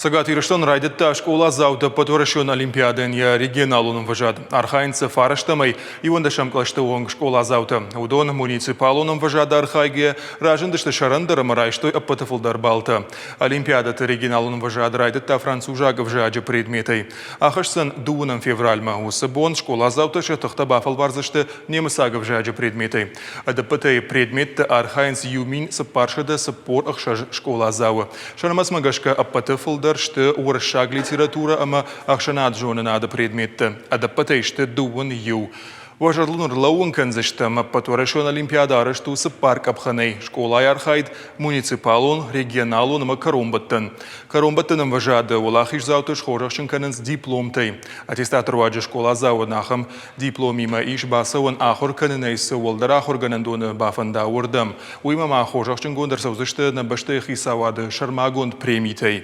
Сагат Ирштон райдетта школа заута подворошен Олимпиаден я регионалуным вожат. Архайнцы фараштамай и вон дашамклашты онг школа заута. Удон муниципалуным вожат архайге ражындышты шарандырым райштой аппатафылдар балта. Олимпиадаты регионалуным вожат райдетта францужага вжаджы предметой. Ахашсын дуыным февральма усыбон школа заута шатықта бафал варзышты немысага вжаджы предметой. Адапытай предметті архайнц юмин сапаршыда саппор ахшаж школа зауы. Шанамас магашка аппатафылдар что уршаг литература, ама ахшанат жона надо предметты. Адапытай что дуын ю. Важарлунур лауынкан зыштам аппатворашон Олимпиада что парк абханей. Школа архайд муниципалун, регионалун, ама каромбаттан. Каромбаттаным важады улахиш заутыш хорашын канынс дипломтай. Аттестатор ваджы школа заводнахам дипломима иш басауын ахор канынайсы олдар ахор ганандуны бафанда урдам. Уймама хорашын гондар саузышты на башты хисавады шармагонд премитай.